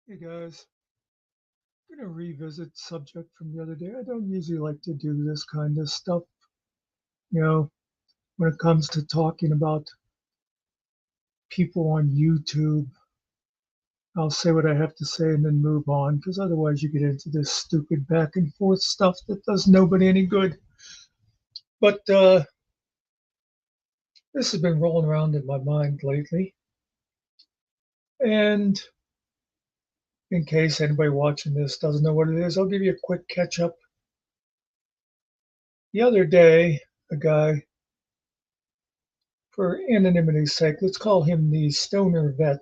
Hey guys, I'm gonna revisit subject from the other day. I don't usually like to do this kind of stuff, you know, when it comes to talking about people on YouTube. I'll say what I have to say and then move on, because otherwise you get into this stupid back and forth stuff that does nobody any good. But this has been rolling around in my mind lately, and in case anybody watching this doesn't know what it is, I'll give you a quick catch up. The other day, a guy, for anonymity's sake, let's call him the stoner vet.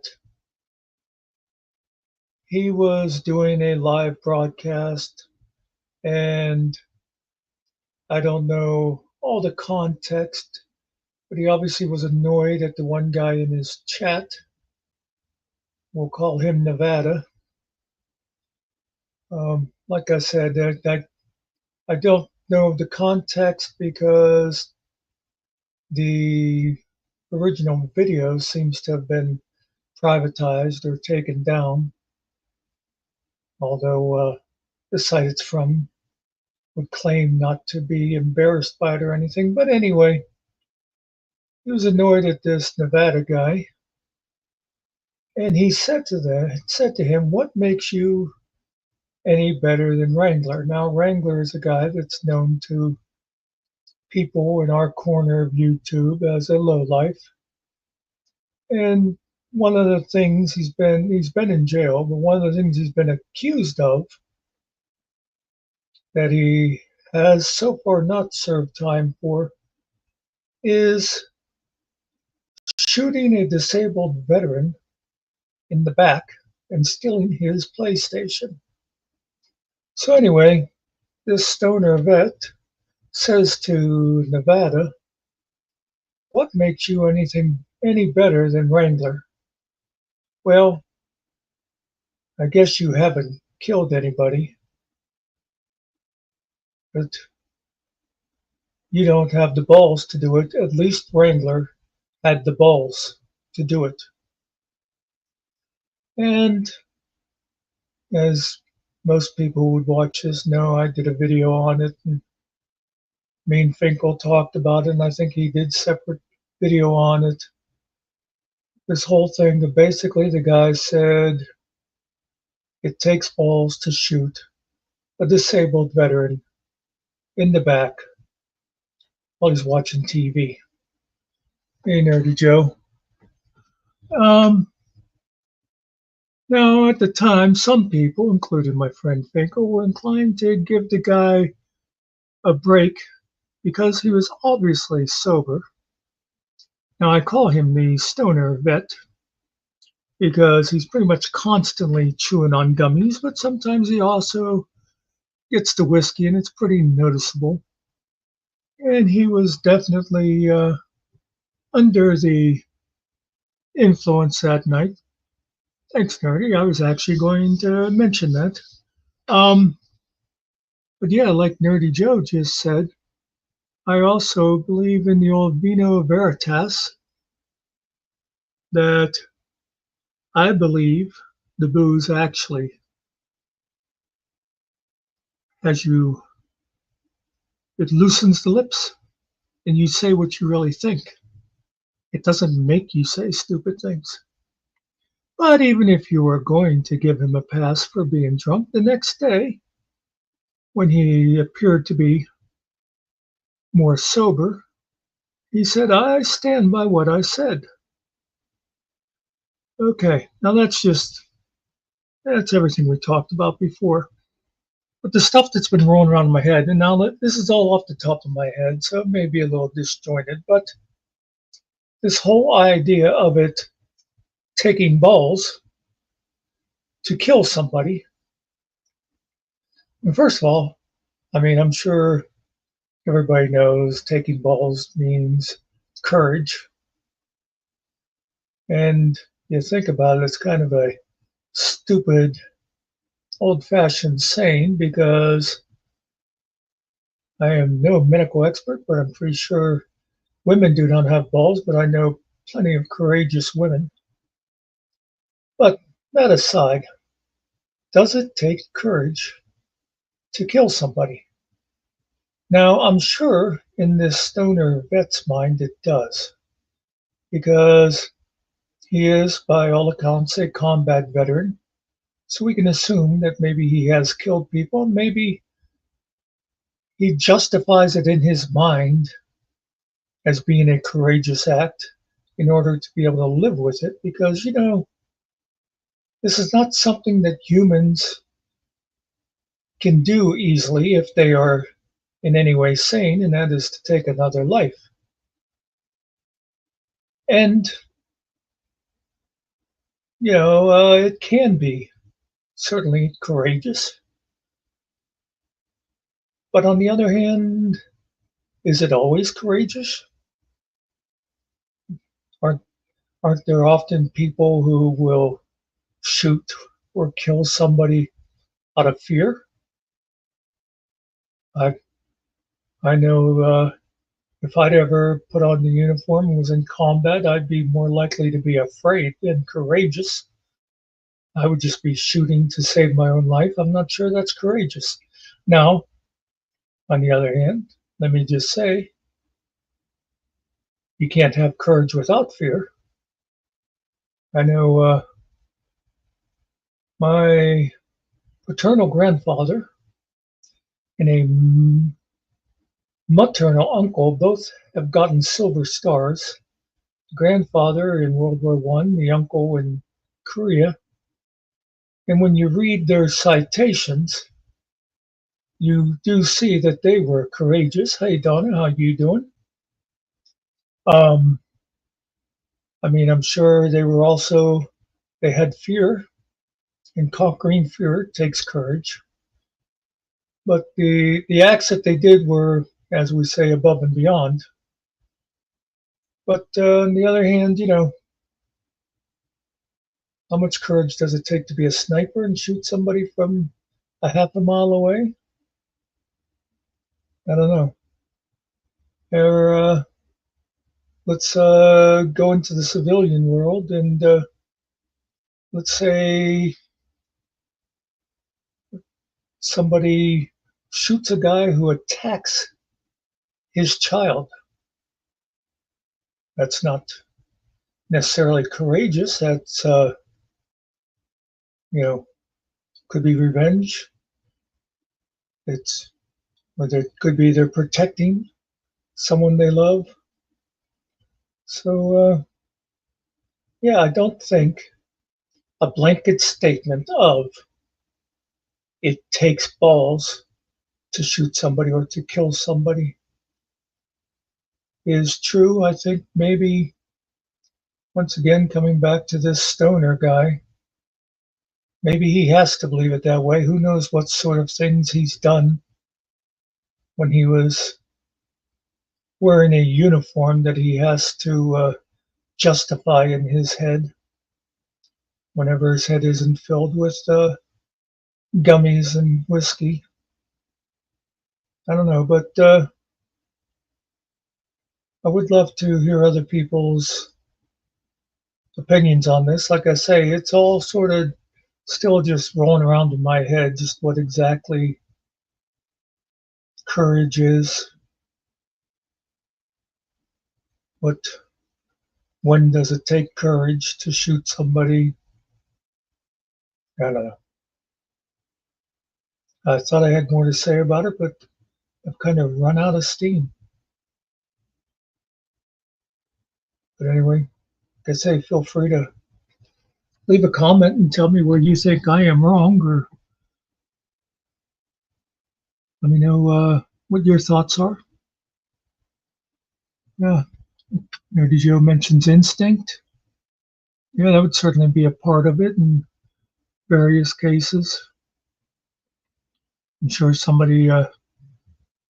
He was doing a live broadcast, and I don't know all the context, but he obviously was annoyed at the one guy in his chat. We'll call him Nevada. Like I said, I don't know the context because the original video seems to have been privatized or taken down, although the site it's from would claim not to be embarrassed by it or anything. But anyway, he was annoyed at this Nevada guy, and he said to him, "What makes you any better than Wrangler?" Now, Wrangler is a guy that's known to people in our corner of YouTube as a lowlife, and one of the things he's been in jail, but one of the things he's been accused of that he has so far not served time for is shooting a disabled veteran in the back and stealing his PlayStation. So anyway, this stoner vet says to Nevada, "What makes you anything any better than Wrangler?" Well, I guess you haven't killed anybody, but you don't have the balls to do it. At least Wrangler had the balls to do it. And as most people who would watch this know, I did a video on it, and me and Finkel talked about it, and I think he did separate video on it. This whole thing, basically the guy said it takes balls to shoot a disabled veteran in the back while he's watching TV. Hey, Nerdy Joe. Um, Now, at the time, some people, including my friend Finkel, were inclined to give the guy a break because he was obviously sober. Now, I call him the stoner vet because he's pretty much constantly chewing on gummies, but sometimes he also gets the whiskey, and it's pretty noticeable. And he was definitely under the influence that night. Thanks, Nerdy. I was actually going to mention that. Um, but yeah, like Nerdy Joe just said, I also believe in the old Vino Veritas that I believe the booze actually has you, it loosens the lips and you say what you really think. It doesn't make you say stupid things. But even if you were going to give him a pass for being drunk, the next day, when he appeared to be more sober, he said, "I stand by what I said." Okay, now that's everything we talked about before. But the stuff that's been rolling around in my head, and now this is all off the top of my head, so it may be a little disjointed, but this whole idea of it taking balls to kill somebody. And first of all, I mean, I'm sure everybody knows taking balls means courage. And you think about it, it's kind of a stupid, old fashioned saying because I am no medical expert, but I'm pretty sure women do not have balls, but I know plenty of courageous women. But that aside, Does it take courage to kill somebody? Now, I'm sure in this stoner vet's mind it does, because he is, by all accounts, a combat veteran. So we can assume that maybe he has killed people. Maybe he justifies it in his mind as being a courageous act in order to be able to live with it, because, this is not something that humans can do easily if they are in any way sane, and that is to take another life. And, it can be certainly courageous. But on the other hand, is it always courageous? Aren't, aren't there often people who will shoot or kill somebody out of fear? I, I know if I'd ever put on the uniform and was in combat, I'd be more likely to be afraid than courageous. I would just be shooting to save my own life. I'm not sure that's courageous. Now, on the other hand, let me just say, you can't have courage without fear. I know my paternal grandfather and a maternal uncle both have gotten silver stars. The grandfather in World War One, the uncle in Korea. And when you read their citations, you do see that they were courageous. Hey Donna, how you doing? Um, I mean, I'm sure they had fear, and conquering fear takes courage. But the acts that they did were, as we say, above and beyond. But on the other hand, how much courage does it take to be a sniper and shoot somebody from a half a mile away? I don't know. Or let's go into the civilian world, and let's say somebody shoots a guy who attacks his child. That's not necessarily courageous. That's you know could be revenge. It's or it could be they're protecting someone they love. So yeah, I don't think a blanket statement of it takes balls to shoot somebody or to kill somebody is true. I think maybe once again coming back to this stoner guy, maybe he has to believe it that way. Who knows what sort of things he's done when he was wearing a uniform that he has to justify in his head whenever his head isn't filled with gummies and whiskey. I don't know, but I would love to hear other people's opinions on this. Like I say, it's all sort of still just rolling around in my head, just what exactly courage is. What When does it take courage to shoot somebody? I don't know. I thought I had more to say about it, but I've kind of run out of steam. But anyway, like I say, feel free to leave a comment and tell me where you think I am wrong, or let me know what your thoughts are. Yeah. Did you mention instinct? Yeah, that would certainly be a part of it in various cases. I'm sure somebody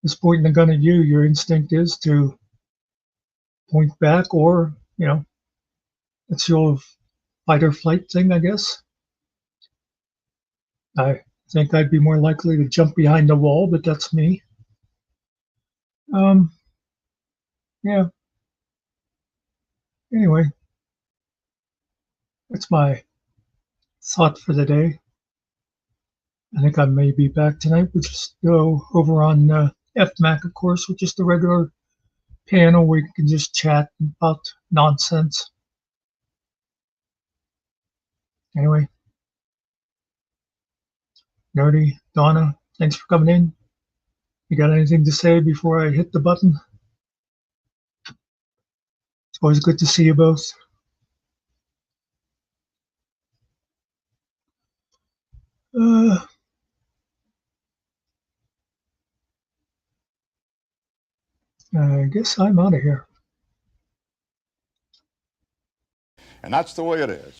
is pointing a gun at you. Your instinct is to point back, or it's your fight or flight thing, I guess. I think I'd be more likely to jump behind the wall, but that's me. Um, yeah. Anyway, that's my thought for the day. I think I may be back tonight. We just go over on FMAC, of course, with just a regular panel where you can just chat about nonsense. Anyway, Nerdy, Donna, thanks for coming in. You got anything to say before I hit the button? It's always good to see you both. Uh, I guess I'm out of here. And that's the way it is.